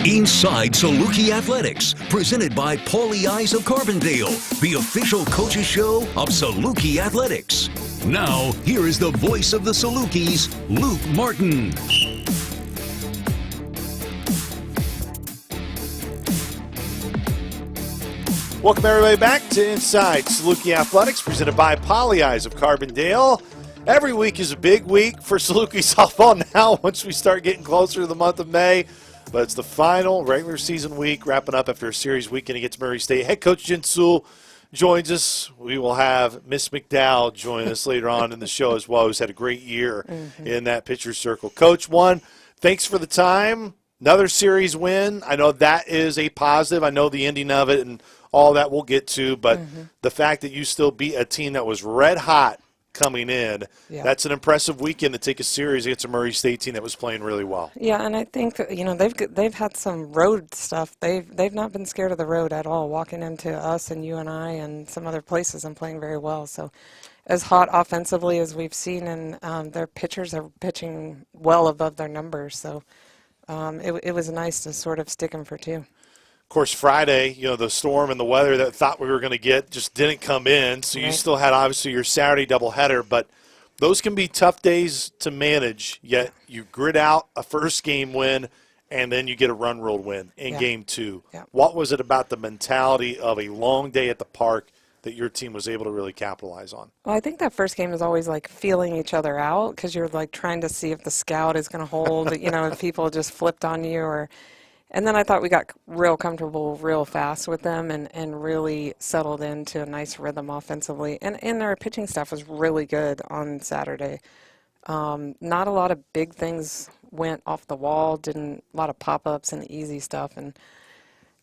Inside Saluki Athletics, presented by Paulie Eyes of Carbondale, the official coaches show of Saluki Athletics. Now, here is the voice of the Salukis, Luke Martin. Welcome everybody back to Inside Saluki Athletics, presented by Paulie Eyes of Carbondale. Every week is a big week for Saluki softball now once we start getting closer to the month of May. But it's the final regular season week, wrapping up after a series weekend against Murray State. Head coach Jen Sewell joins us. We will have Miss McDowell join us later on in the show as well, who's had a great year in that pitcher's circle. Coach, thanks for the time. Another series win. I know that is a positive. I know the ending of it and all that we'll get to, but the fact that you still beat a team that was red hot coming in, that's an impressive weekend to take a series against a Murray State team that was playing really well. Yeah, and I think they've had some road stuff. They've not been scared of the road at all, walking into us and UNI and some other places and playing very well. So as hot offensively as we've seen, and their pitchers are pitching well above their numbers. So it was nice to sort of stick them for two. Of course, Friday, the storm and the weather that thought we were going to get just didn't come in. So you still had, obviously, your Saturday doubleheader. But those can be tough days to manage, yet you grit out a first game win, and then you get a run ruled win in game two. Yeah. What was it about the mentality of a long day at the park that your team was able to really capitalize on? Well, I think that first game is always like feeling each other out because you're like trying to see if the scout is going to hold, if people just flipped on you and then I thought we got real comfortable real fast with them and really settled into a nice rhythm offensively. And our pitching staff was really good on Saturday. Not a lot of big things went off the wall, a lot of pop-ups and easy stuff. And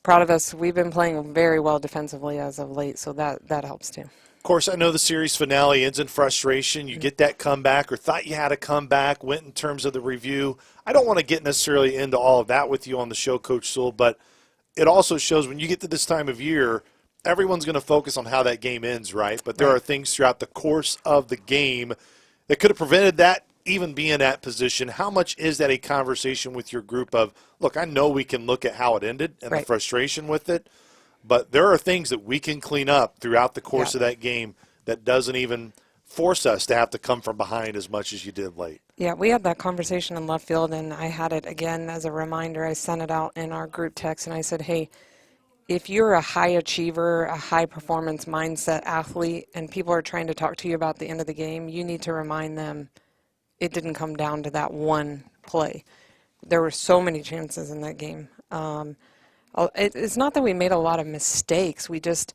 proud of us. We've been playing very well defensively as of late, so that helps too. Of course, I know the series finale ends in frustration. You get that comeback or thought you had a comeback, went in terms of the review. I don't want to get necessarily into all of that with you on the show, Coach Sewell, but it also shows when you get to this time of year, everyone's going to focus on how that game ends, right? But there are things throughout the course of the game that could have prevented that even being at position. How much is that a conversation with your group of, look, I know we can look at how it ended and the frustration with it, but there are things that we can clean up throughout the course of that game that doesn't even force us to have to come from behind as much as you did late. Yeah, we had that conversation in left field, and I had it again as a reminder. I sent it out in our group text, and I said, hey, if you're a high achiever, a high-performance mindset athlete, and people are trying to talk to you about the end of the game, you need to remind them it didn't come down to that one play. There were so many chances in that game. It's not that we made a lot of mistakes. We just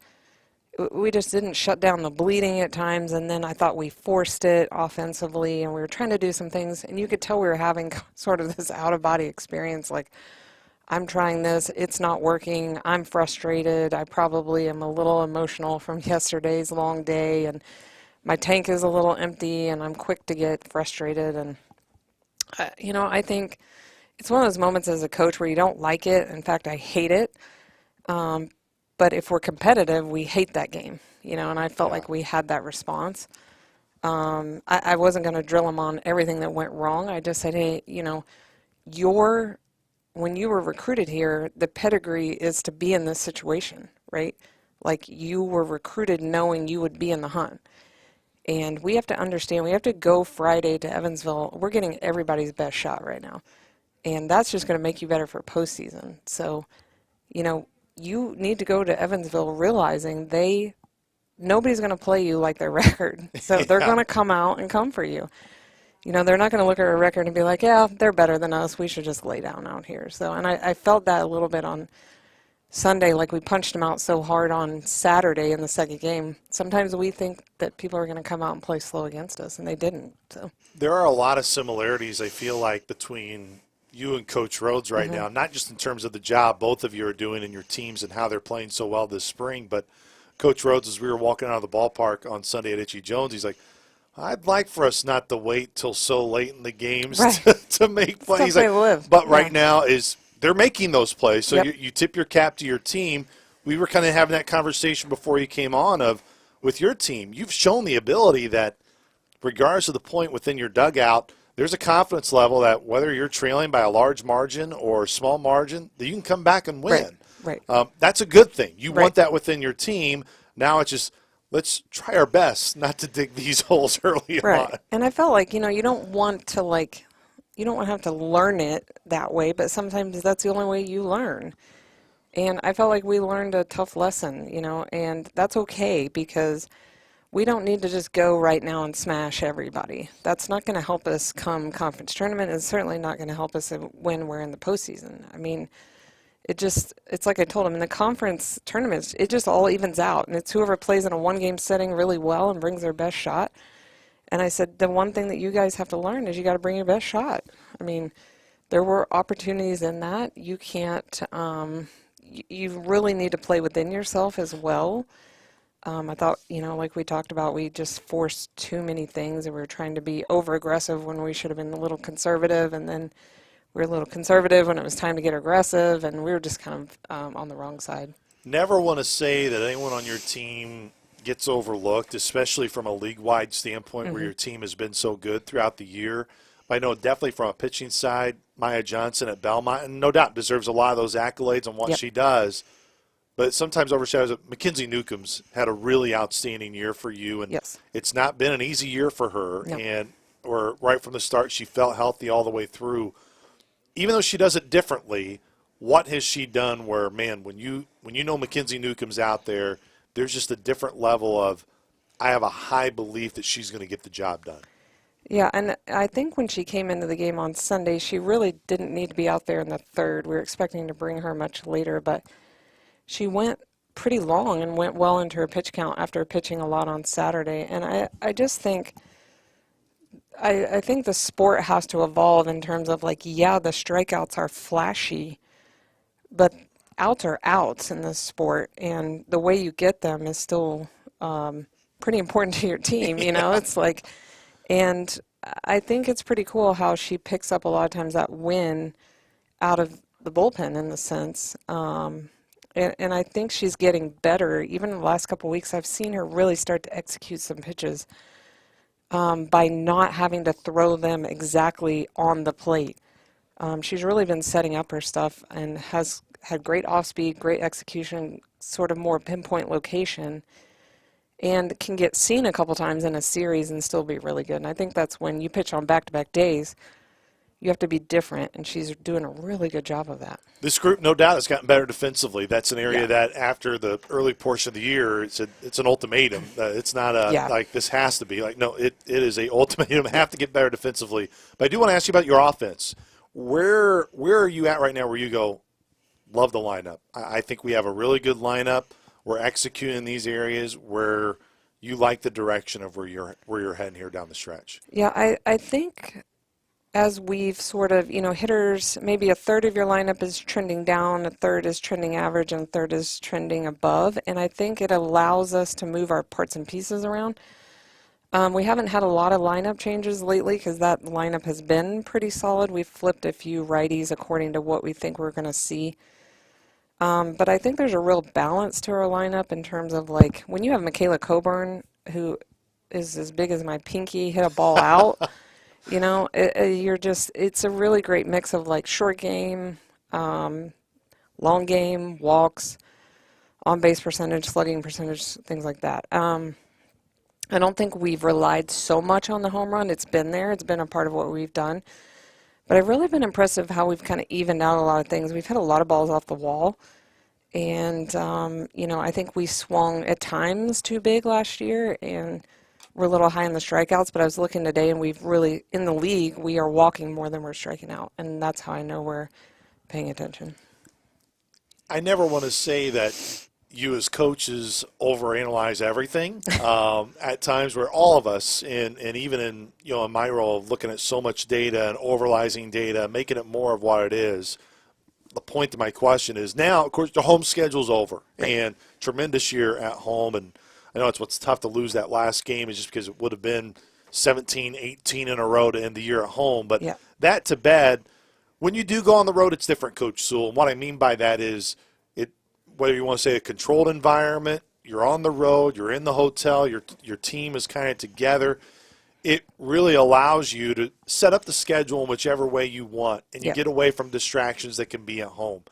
didn't shut down the bleeding at times, and then I thought we forced it offensively, and we were trying to do some things, and you could tell we were having sort of this out-of-body experience, like, I'm trying this, it's not working, I'm frustrated, I probably am a little emotional from yesterday's long day, and my tank is a little empty, and I'm quick to get frustrated, and, I think it's one of those moments as a coach where you don't like it. In fact, I hate it. But if we're competitive, we hate that game, and I felt like we had that response. I wasn't going to drill them on everything that went wrong. I just said, hey, when you were recruited here, the pedigree is to be in this situation, right? Like you were recruited knowing you would be in the hunt. And we have to understand, we have to go Friday to Evansville. We're getting everybody's best shot right now. And that's just going to make you better for postseason. So, you need to go to Evansville realizing nobody's going to play you like their record. So they're going to come out and come for you. They're not going to look at our record and be like, yeah, they're better than us. We should just lay down out here. So, and I felt that a little bit on Sunday, like we punched them out so hard on Saturday in the second game. Sometimes we think that people are going to come out and play slow against us, and they didn't. So there are a lot of similarities, I feel like, between you and Coach Rhodes right now, not just in terms of the job both of you are doing in your teams and how they're playing so well this spring, but Coach Rhodes, as we were walking out of the ballpark on Sunday at Itchy Jones, he's like, I'd like for us not to wait till so late in the games to make plays. He's like, but right now they're making those plays. So you tip your cap to your team. We were kind of having that conversation before you came on with your team. You've shown the ability that regardless of the point within your dugout, there's a confidence level that whether you're trailing by a large margin or a small margin, that you can come back and win. Right. That's a good thing. You want that within your team. Now it's just let's try our best not to dig these holes early on. And I felt like, you don't want to you don't want to have to learn it that way, but sometimes that's the only way you learn. And I felt like we learned a tough lesson, and that's okay because we don't need to just go right now and smash everybody. That's not going to help us come conference tournament. It's certainly not going to help us when we're in the postseason. I mean, it's like I told him, in the conference tournaments, it just all evens out. And it's whoever plays in a one-game setting really well and brings their best shot. And I said, the one thing that you guys have to learn is you got to bring your best shot. I mean, there were opportunities in that. You can't, you really need to play within yourself as well. I thought, like we talked about, we just forced too many things and we were trying to be over-aggressive when we should have been a little conservative, and then we were a little conservative when it was time to get aggressive, and we were just kind of on the wrong side. Never want to say that anyone on your team gets overlooked, especially from a league-wide standpoint where your team has been so good throughout the year. But I know definitely from a pitching side, Maya Johnson at Belmont, and no doubt deserves a lot of those accolades on what she does. But sometimes overshadows it. Mackenzie Newcomb's had a really outstanding year for you, and it's not been an easy year for her. And right from the start, she felt healthy all the way through. Even though she does it differently, what has she done where, man, when you know Mackenzie Newcomb's out there, there's just a different level of, I have a high belief that she's going to get the job done. Yeah, and I think when she came into the game on Sunday, she really didn't need to be out there in the third. We were expecting to bring her much later, but she went pretty long and went well into her pitch count after pitching a lot on Saturday. And I just think, I think the sport has to evolve in terms of the strikeouts are flashy, but outs are outs in this sport, and the way you get them is still pretty important to your team. It's like, and I think it's pretty cool how she picks up a lot of times that win out of the bullpen in the sense. And I think she's getting better. Even in the last couple of weeks, I've seen her really start to execute some pitches by not having to throw them exactly on the plate. She's really been setting up her stuff and has had great off-speed, great execution, sort of more pinpoint location, and can get seen a couple times in a series and still be really good. And I think that's when you pitch on back-to-back days, you have to be different, and she's doing a really good job of that. This group, no doubt, has gotten better defensively. That's an area that after the early portion of the year, it's an ultimatum. It's not like this has to be. Like, no, it is a ultimatum. Have to get better defensively. But I do want to ask you about your offense. Where are you at right now where you go, love the lineup? I think we have a really good lineup. We're executing in these areas where you like the direction of where you're heading here down the stretch. Yeah, I think as we've sort of, hitters, maybe a third of your lineup is trending down, a third is trending average, and a third is trending above. And I think it allows us to move our parts and pieces around. We haven't had a lot of lineup changes lately because that lineup has been pretty solid. We've flipped a few righties according to what we think we're going to see. But I think there's a real balance to our lineup in terms of, like, when you have Michaela Coburn, who is as big as my pinky, hit a ball out, it's a really great mix of, like, short game, long game, walks, on base percentage, slugging percentage, things like that. I don't think we've relied so much on the home run. It's been there. It's been a part of what we've done. But I've really been impressed with how we've kind of evened out a lot of things. We've had a lot of balls off the wall. And, I think we swung at times too big last year, and we're a little high in the strikeouts. But I was looking today, and we've really, in the league, we are walking more than we're striking out. And that's how I know we're paying attention. I never want to say that you as coaches overanalyze everything. At times where all of us, and even in my role of looking at so much data and overanalyzing data, making it more of what it is. The point to my question is now, of course, the home schedule's over, and tremendous year at home. And I know it's what's tough to lose that last game is just because it would have been 17, 18 in a row to end the year at home. But that to bed, when you do go on the road, it's different, Coach Sewell. And what I mean by that is whether you want to say a controlled environment, you're on the road, you're in the hotel, your team is kind of together. It really allows you to set up the schedule in whichever way you want, and you get away from distractions that can be at home.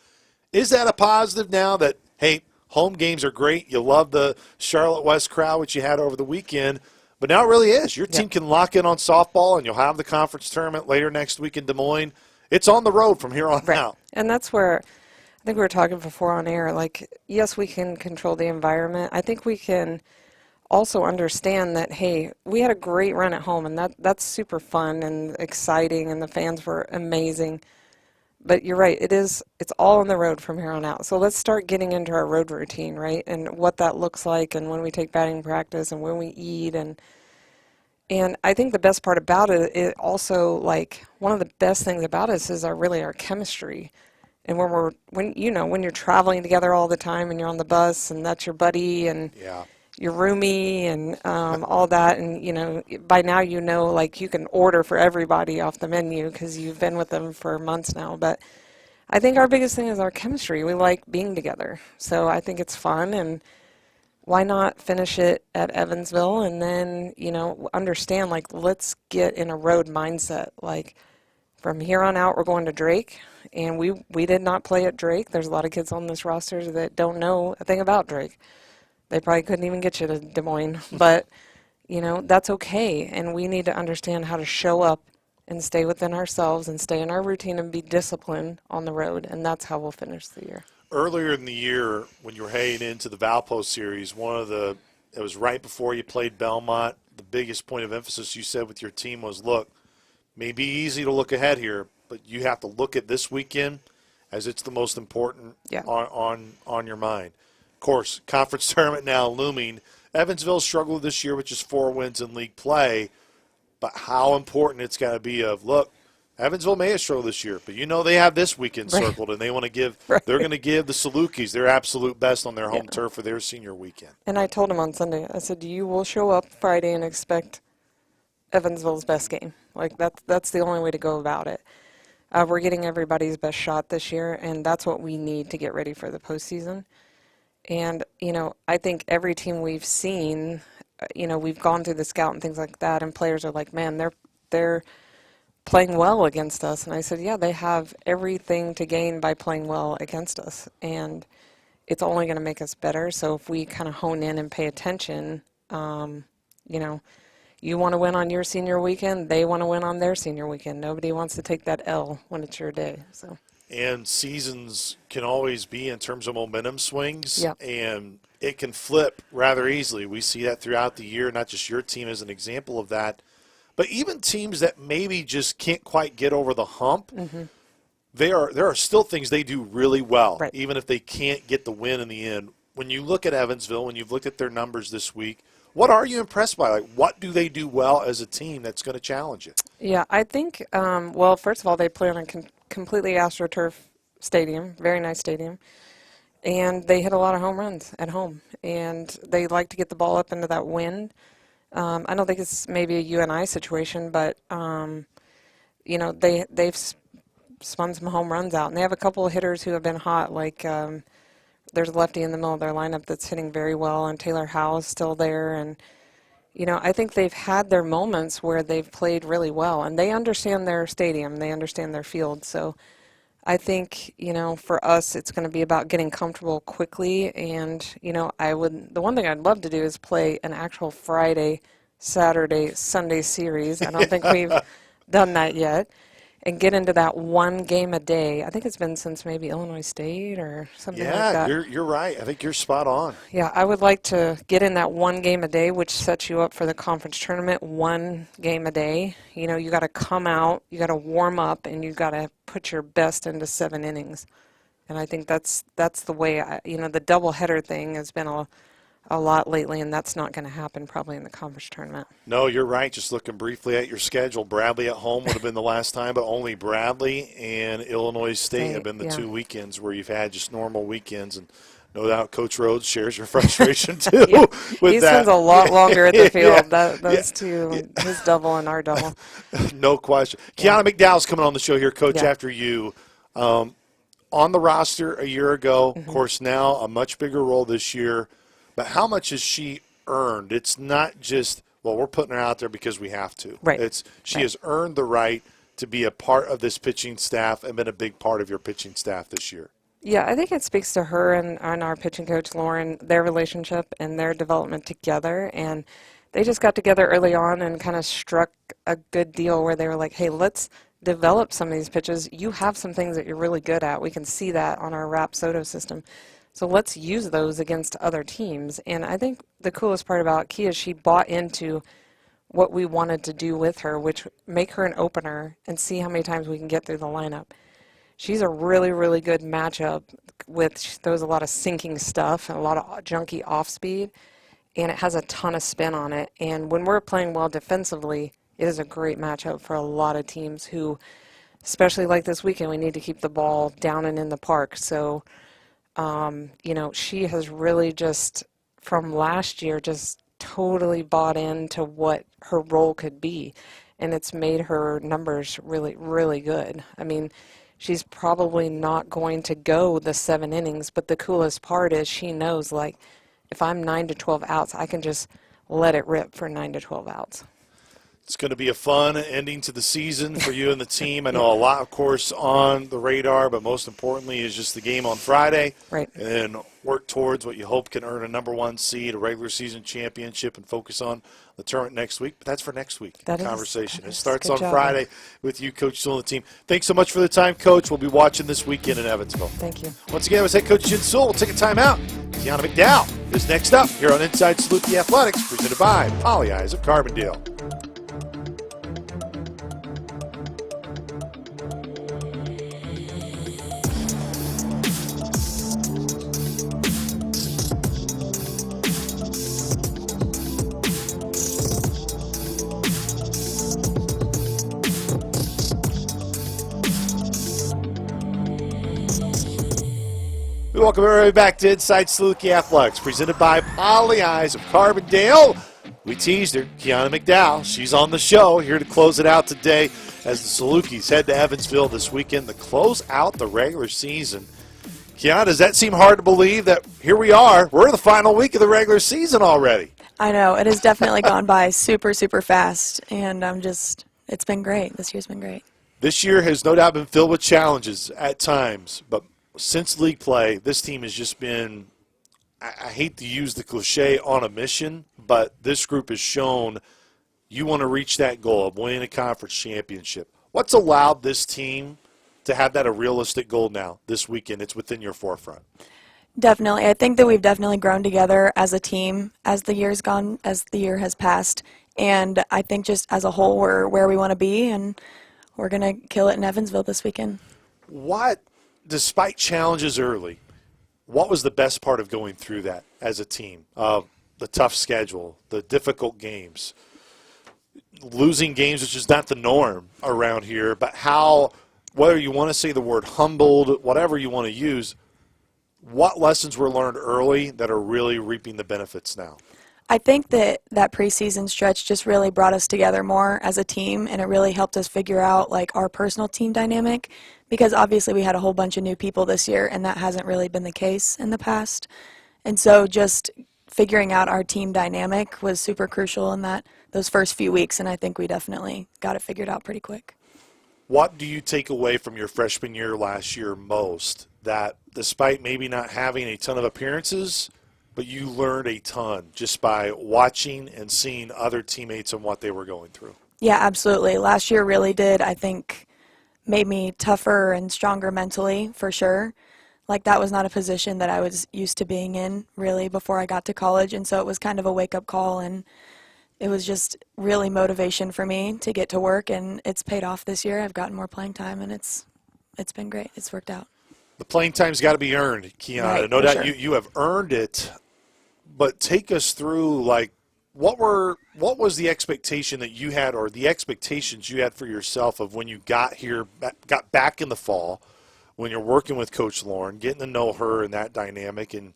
Is that a positive now that, hey, home games are great, you love the Charlotte West crowd, which you had over the weekend, but now it really is. Your team can lock in on softball, and you'll have the conference tournament later next week in Des Moines. It's on the road from here on out. And that's where I think we were talking before on air, like, yes, we can control the environment. I think we can also understand that, hey, we had a great run at home, and that's super fun and exciting, and the fans were amazing. But you're right, it's all on the road from here on out. So let's start getting into our road routine, right, and what that looks like, and when we take batting practice, and when we eat, and I think the best part about it also, like, one of the best things about us is our chemistry. And when you're traveling together all the time, and you're on the bus, and that's your buddy, and your roomie, and all that, and by now like, you can order for everybody off the menu because you've been with them for months now. But I think our biggest thing is our chemistry. We like being together, so I think it's fun, and why not finish it at Evansville, and then understand, like, let's get in a road mindset, like. From here on out, we're going to Drake, and we did not play at Drake. There's a lot of kids on this roster that don't know a thing about Drake. They probably couldn't even get you to Des Moines, but, that's okay, and we need to understand how to show up and stay within ourselves and stay in our routine and be disciplined on the road, and that's how we'll finish the year. Earlier in the year, when you were heading into the Valpo series, it was right before you played Belmont, the biggest point of emphasis you said with your team was, look, may be easy to look ahead here, but you have to look at this weekend as it's the most important on your mind. Of course, conference tournament now looming. Evansville struggled this year with just 4 wins in league play, but how important it's got to be look, Evansville may have struggled this year, but they have this weekend circled, and they want to give they're going to give the Salukis their absolute best on their home turf for their senior weekend. And I told them on Sunday, I said, you will show up Friday and expect Evansville's best game. Like, that's the only way to go about it. We're getting everybody's best shot this year, and that's what we need to get ready for the postseason. And, I think every team we've seen, we've gone through the scout and things like that, and players are like, man, they're playing well against us. And I said, yeah, they have everything to gain by playing well against us, and it's only going to make us better. So if we kind of hone in and pay attention, you want to win on your senior weekend, they want to win on their senior weekend. Nobody wants to take that L when it's your day. So. And seasons can always be in terms of momentum swings, and it can flip rather easily. We see that throughout the year, not just your team as an example of that, but even teams that maybe just can't quite get over the hump, there are still things they do really well, even if they can't get the win in the end. When you look at Evansville, when you've looked at their numbers this week, what are you impressed by? Like, what do they do well as a team that's going to challenge you? Yeah, I think, well, first of all, they play on a completely AstroTurf stadium, very nice stadium, and they hit a lot of home runs at home, and they like to get the ball up into that wind. I don't think it's maybe a UNI situation, but, they've spun some home runs out, and they have a couple of hitters who have been hot, like there's a lefty in the middle of their lineup that's hitting very well, and Taylor Howe's still there. And, I think they've had their moments where they've played really well, and they understand their stadium. They understand their field. So I think, for us, it's going to be about getting comfortable quickly. And, the one thing I'd love to do is play an actual Friday, Saturday, Sunday series. I don't think we've done that yet. And get into that one game a day. I think it's been since maybe Illinois State or something like that. Yeah, you're right. I think you're spot on. Yeah, I would like to get in that one game a day, which sets you up for the conference tournament. One game a day. You got to come out, you got to warm up, and you got to put your best into 7 innings. And I think that's the way. The doubleheader thing has been a lot lately, and that's not going to happen probably in the conference tournament. No, you're right. Just looking briefly at your schedule, Bradley at home would have been the last time, but only Bradley and Illinois State have been the 2 weekends where you've had just normal weekends. And no doubt Coach Rhodes shares your frustration, too. Yeah. With he that. spends a lot longer at the field. Yeah. Those two, his double and our double. No question. Kiana McDowell's coming on the show here, Coach, after you. On the roster a year ago, of course, now a much bigger role this year. But how much has she earned? It's not just, we're putting her out there because we have to. Right. She has earned the right to be a part of this pitching staff and been a big part of your pitching staff this year. Yeah, I think it speaks to her and our pitching coach, Lauren, their relationship and their development together. And they just got together early on and kind of struck a good deal where they were like, hey, let's develop some of these pitches. You have some things that you're really good at. We can see that on our Rap Soto system. So let's use those against other teams. And I think the coolest part about Kia is she bought into what we wanted to do with her, which make her an opener and see how many times we can get through the lineup. She's a really, really good matchup she throws a lot of sinking stuff and a lot of junky off speed, and it has a ton of spin on it. And when we're playing well defensively, it is a great matchup for a lot of teams who, especially like this weekend, we need to keep the ball down and in the park. So she has really just, from last year, just totally bought into what her role could be. And it's made her numbers really, really good. I mean, she's probably not going to go the 7 innings, but the coolest part is she knows, like, if I'm 9 to 12 outs, I can just let it rip for 9 to 12 outs. It's going to be a fun ending to the season for you and the team. I know a lot, of course, on the radar, but most importantly is just the game on Friday. Right. And then work towards what you hope can earn a number 1 seed, a regular season championship, and focus on the tournament next week. But that's for next week. Conversation. It starts on Friday with you, Coach Sewell, and the team. Thanks so much for the time, Coach. We'll be watching this weekend in Evansville. Thank you. Once again, I was head coach Jen Sewell. We'll take a timeout. Kiana McDowell is next up here on Inside Saluki Athletics, presented by Poly Eyes of Carbondale. We welcome everybody back to Inside Saluki Athletics, presented by Poly Eyes of Carbondale. We teased her, Kiana McDowell. She's on the show, here to close it out today as the Salukis head to Evansville this weekend to close out the regular season. Kiana, does that seem hard to believe that here we are, we're in the final week of the regular season already? I know, it has definitely gone by super, super fast, and it's been great. This year's been great. This year has no doubt been filled with challenges at times, but since league play, this team has just been, I hate to use the cliche, on a mission, but this group has shown you want to reach that goal of winning a conference championship. What's allowed this team to have that a realistic goal now this weekend? It's within your forefront. Definitely. I think that we've definitely grown together as a team as the year has passed. And I think just as a whole, we're where we want to be, and we're going to kill it in Evansville this weekend. Despite challenges early, what was the best part of going through that as a team? The tough schedule, the difficult games, losing games, which is not the norm around here, but how, whether you want to say the word humbled, whatever you want to use, what lessons were learned early that are really reaping the benefits now? I think that that preseason stretch just really brought us together more as a team, and it really helped us figure out like our personal team dynamic, because obviously we had a whole bunch of new people this year, and that hasn't really been the case in the past. And so just figuring out our team dynamic was super crucial in those first few weeks, and I think we definitely got it figured out pretty quick. What do you take away from your freshman year last year most, that despite maybe not having a ton of appearances, but you learned a ton just by watching and seeing other teammates and what they were going through? Yeah, absolutely. Last year really did, I think, made me tougher and stronger mentally, for sure. Like, that was not a position that I was used to being in, really, before I got to college, and so it was kind of a wake-up call, and it was just really motivation for me to get to work, and it's paid off this year. I've gotten more playing time, and it's been great. It's worked out. The playing time's got to be earned, Kiana. Right, no doubt sure. you have earned it, but take us through, like, what was the expectation that you had, or the expectations you had for yourself of when you got here, got back in the fall, when you're working with Coach Lauren, getting to know her and that dynamic, and,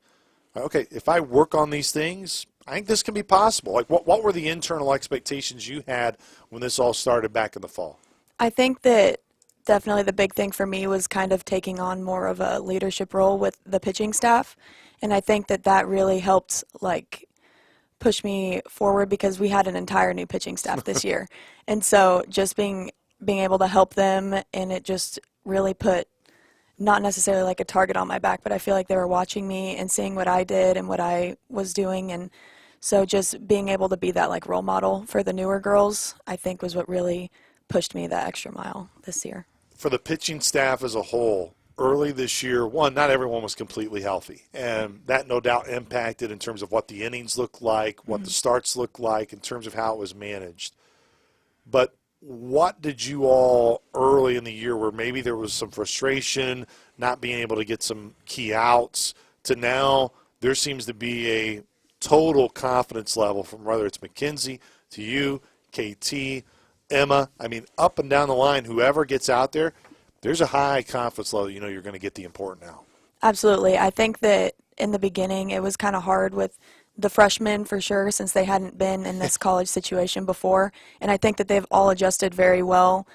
okay, if I work on these things, I think this can be possible. Like, what were the internal expectations you had when this all started back in the fall? I think that definitely the big thing for me was kind of taking on more of a leadership role with the pitching staff, and I think that that really helped, like, push me forward, because we had an entire new pitching staff this year. And so just being able to help them, and it just really put not necessarily like a target on my back, but I feel like they were watching me and seeing what I did and what I was doing. And so just being able to be that like role model for the newer girls, I think was what really pushed me that extra mile this year. For the pitching staff as a whole, early this year, one, not everyone was completely healthy, and that no doubt impacted in terms of what the innings looked like, what the starts looked like, in terms of how it was managed. But what did you all early in the year, where maybe there was some frustration, not being able to get some key outs, to now there seems to be a total confidence level from whether it's Mackenzie to you, KT, Emma, I mean, up and down the line, whoever gets out there, there's a high confidence level, you know you're going to get the important out. Absolutely. I think that in the beginning it was kind of hard with the freshmen, for sure, since they hadn't been in this college situation before. And I think that they've all adjusted very well.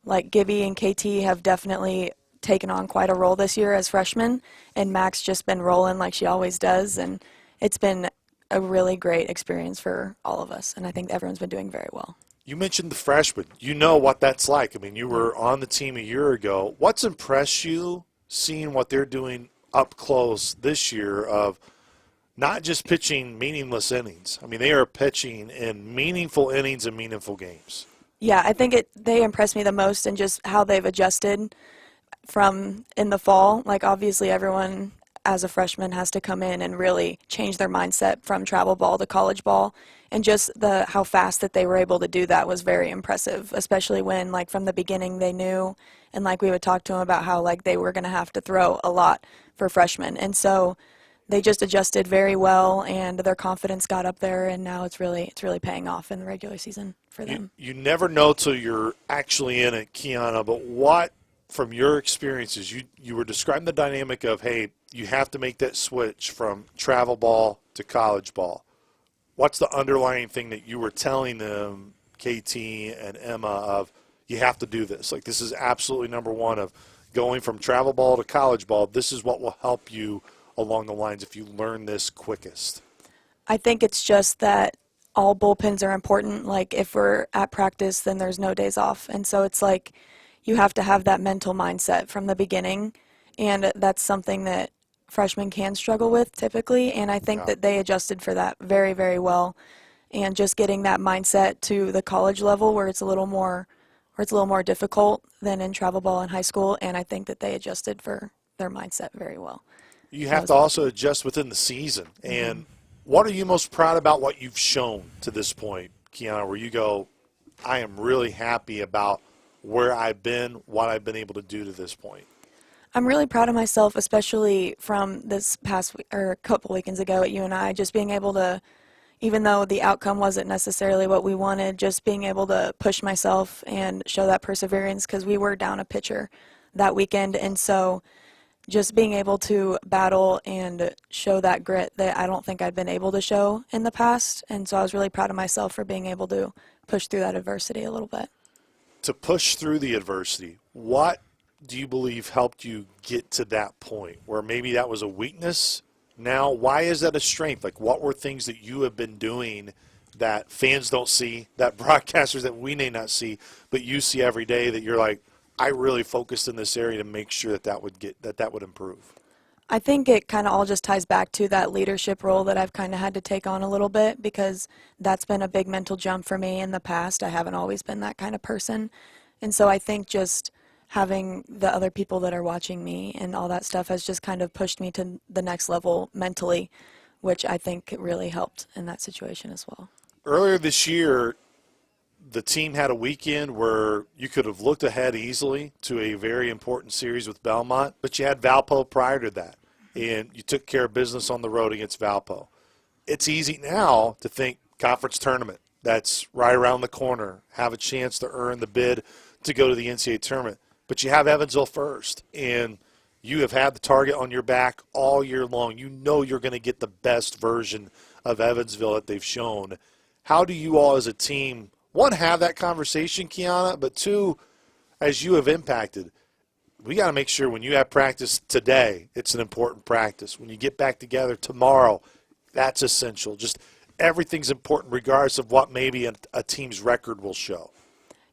Like, Gibby and KT have definitely taken on quite a role this year as freshmen, and Mac's just been rolling like she always does. And it's been a really great experience for all of us, and I think everyone's been doing very well. You mentioned the freshmen. You know what that's like. I mean, you were on the team a year ago. What's impressed you seeing what they're doing up close this year, of not just pitching meaningless innings? I mean, they are pitching in meaningful innings and meaningful games. Yeah, I think they impressed me the most in just how they've adjusted from in the fall. Like, obviously everyone as a freshman has to come in and really change their mindset from travel ball to college ball. And just how fast that they were able to do that was very impressive, especially when, like, from the beginning they knew, and like we would talk to them about how, like, they were going to have to throw a lot for freshmen. And so they just adjusted very well, and their confidence got up there, and now it's really paying off in the regular season for them. You never know till you're actually in it, Kiana, but what, from your experiences, you were describing the dynamic of, hey, you have to make that switch from travel ball to college ball. What's the underlying thing that you were telling them, KT and Emma, of you have to do this? Like, this is absolutely number one, of going from travel ball to college ball. This is what will help you along the lines if you learn this quickest. I think it's just that all bullpens are important. Like, if we're at practice, then there's no days off. And so it's like you have to have that mental mindset from the beginning, and that's something that freshmen can struggle with typically, and I think that they adjusted for that very, very well. And just getting that mindset to the college level, where it's a little more difficult than in travel ball in high school, and I think that they adjusted for their mindset very well. You have to also adjust within the season. And what are you most proud about what you've shown to this point, Kiana, where you go, I am really happy about where I've been, what I've been able to do to this point? I'm really proud of myself, especially from this past week, or a couple weekends ago at UNI, just being able to, even though the outcome wasn't necessarily what we wanted, just being able to push myself and show that perseverance, because we were down a pitcher that weekend. And so just being able to battle and show that grit that I don't think I'd been able to show in the past. And so I was really proud of myself for being able to push through that adversity a little bit. To push through the adversity, what do you believe helped you get to that point where maybe that was a weakness? Now, why is that a strength? Like, what were things that you have been doing that fans don't see, that broadcasters that we may not see, but you see every day that you're like, I really focused in this area to make sure that would improve? I think it kind of all just ties back to that leadership role that I've kind of had to take on a little bit, because that's been a big mental jump for me in the past. I haven't always been that kind of person. And so I think just having the other people that are watching me and all that stuff has just kind of pushed me to the next level mentally, which I think really helped in that situation as well. Earlier this year, the team had a weekend where you could have looked ahead easily to a very important series with Belmont, but you had Valpo prior to that, and you took care of business on the road against Valpo. It's easy now to think conference tournament. That's right around the corner. Have a chance to earn the bid to go to the NCAA tournament. But you have Evansville first, and you have had the target on your back all year long. You know you're going to get the best version of Evansville that they've shown. How do you all as a team, one, have that conversation, Kiana, but two, as you have impacted, we got to make sure when you have practice today, it's an important practice. When you get back together tomorrow, that's essential. Just everything's important regardless of what maybe a team's record will show.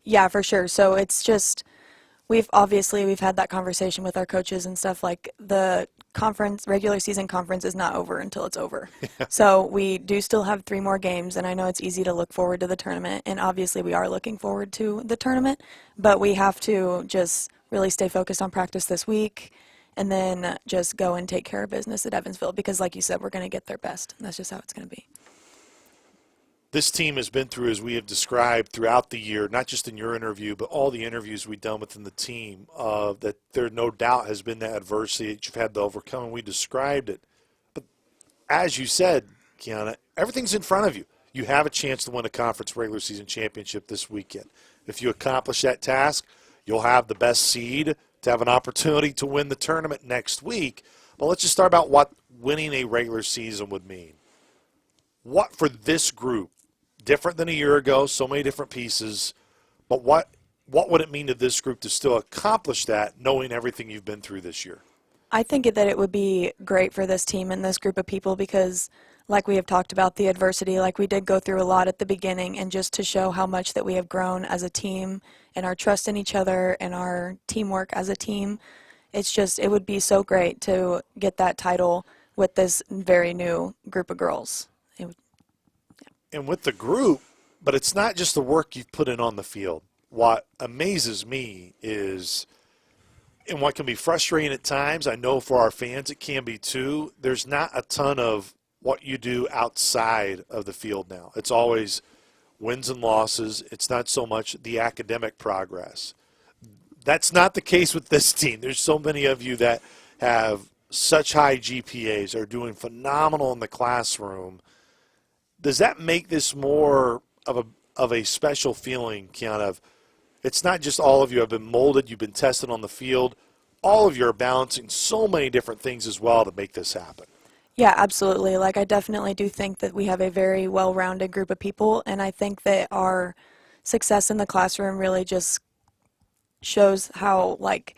Yeah, for sure. So it's just, we've had that conversation with our coaches and stuff. Like, the conference, regular season conference, is not over until it's over. So we do still have 3 more games, and I know it's easy to look forward to the tournament, and obviously we are looking forward to the tournament, but we have to just really stay focused on practice this week and then just go and take care of business at Evansville, because like you said, we're going to get their best, and that's just how it's going to be. This team has been through, as we have described throughout the year, not just in your interview, but all the interviews we've done within the team, that there no doubt has been that adversity that you've had to overcome, and we described it. But as you said, Kiana, everything's in front of you. You have a chance to win a conference regular season championship this weekend. If you accomplish that task, you'll have the best seed to have an opportunity to win the tournament next week. But let's just start about what winning a regular season would mean. What for this group? Different than a year ago, so many different pieces, but what would it mean to this group to still accomplish that, knowing everything you've been through this year? I think that it would be great for this team and this group of people, because like we have talked about the adversity, like we did go through a lot at the beginning, and just to show how much that we have grown as a team and our trust in each other and our teamwork as a team, it would be so great to get that title with this very new group of girls. And with the group, but it's not just the work you've put in on the field. What amazes me is, and what can be frustrating at times, I know for our fans it can be too, there's not a ton of what you do outside of the field now. It's always wins and losses. It's not so much the academic progress. That's not the case with this team. There's so many of you that have such high GPAs, are doing phenomenal in the classroom. Does that make this more of a special feeling, Kiana? It's not just all of you have been molded, you've been tested on the field. All of you are balancing so many different things as well to make this happen. Yeah, absolutely. Like, I definitely do think that we have a very well-rounded group of people, and I think that our success in the classroom really just shows how, like,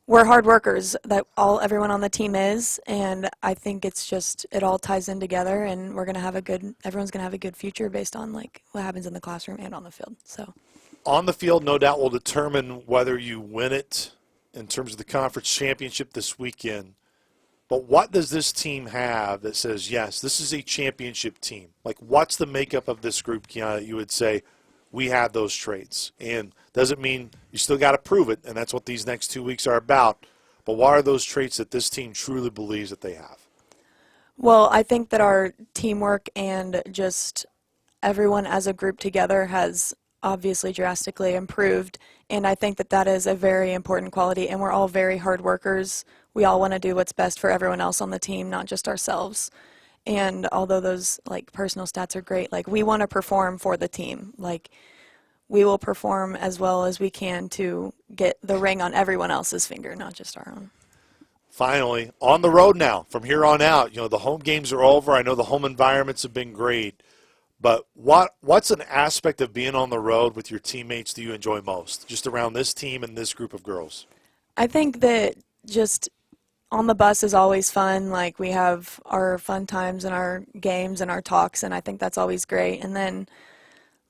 we're hard workers, that everyone on the team is, and I think it's just, it all ties in together, and everyone's gonna have a good future based on like what happens in the classroom and on the field. So on the field, no doubt, will determine whether you win it in terms of the conference championship this weekend. But what does this team have that says, yes, this is a championship team? Like, what's the makeup of this group, Kiana, that you would say, we have those traits? And doesn't mean you still got to prove it, and that's what these next 2 weeks are about. But what are those traits that this team truly believes that they have? Well, I think that our teamwork and just everyone as a group together has obviously drastically improved, and I think that that is a very important quality, and we're all very hard workers. We all want to do what's best for everyone else on the team, not just ourselves. And although those like personal stats are great, like we want to perform for the team. Like, we will perform as well as we can to get the ring on everyone else's finger, not just our own. finally, on the road now from here on out. You know, the home games are over. I know the home environments have been great. But what's an aspect of being on the road with your teammates that you enjoy most, just around this team and this group of girls? I think that just on the bus is always fun. Like, we have our fun times and our games and our talks, and I think that's always great. And then,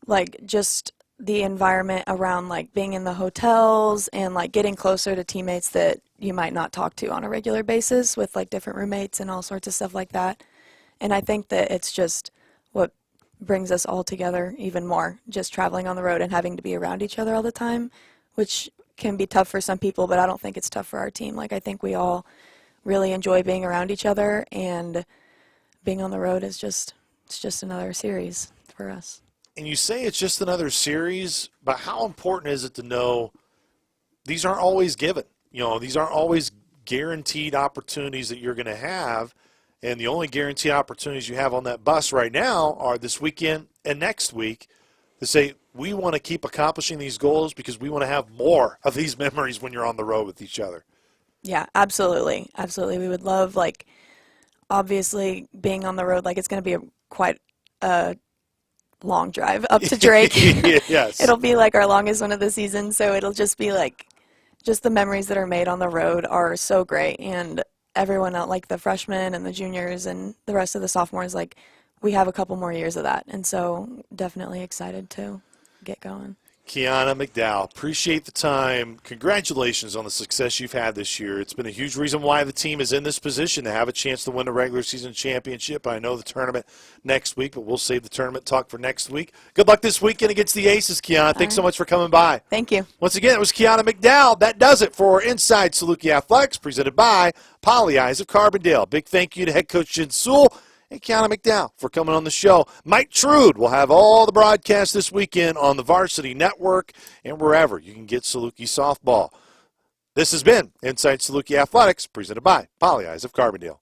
like, just the environment around, like, being in the hotels and, like, getting closer to teammates that you might not talk to on a regular basis with, like, different roommates and all sorts of stuff like that. And I think that it's just what brings us all together even more, just traveling on the road and having to be around each other all the time, which can be tough for some people, but I don't think it's tough for our team. Like, I think we all really enjoy being around each other, and being on the road is just another series for us. And you say it's just another series, but how important is it to know these aren't always given? You know, these aren't always guaranteed opportunities that you're going to have, and the only guaranteed opportunities you have on that bus right now are this weekend and next week to say, we want to keep accomplishing these goals because we want to have more of these memories when you're on the road with each other. Yeah, absolutely. Absolutely. We would love, like, obviously being on the road, like, it's going to be quite a long drive up to Drake. Yes. It'll be like our longest one of the season, so it'll just be like, just the memories that are made on the road are so great. And everyone else, like the freshmen and the juniors and the rest of the sophomores, like, we have a couple more years of that. And so definitely excited to get going. Kiana McDowell, appreciate the time. Congratulations on the success you've had this year. It's been a huge reason why the team is in this position to have a chance to win the regular season championship. I know the tournament next week, but we'll save the tournament talk for next week. Good luck this weekend against the Aces, Kiana. Thanks so much for coming by. Thank you. Once again, it was Kiana McDowell. That does it for Inside Saluki Athletics, presented by Poly Eyes of Carbondale. Big thank you to head coach Jin Sewell and Kiana McDowell for coming on the show. Mike Trude will have all the broadcasts this weekend on the Varsity Network and wherever you can get Saluki Softball. This has been Inside Saluki Athletics, presented by Poly Eyes of Carbondale.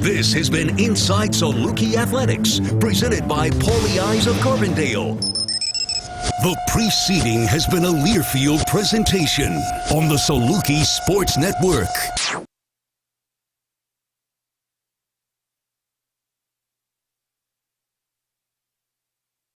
This has been Inside Saluki Athletics, presented by Poly Eyes of Carbondale. The preceding has been a Learfield presentation on the Saluki Sports Network.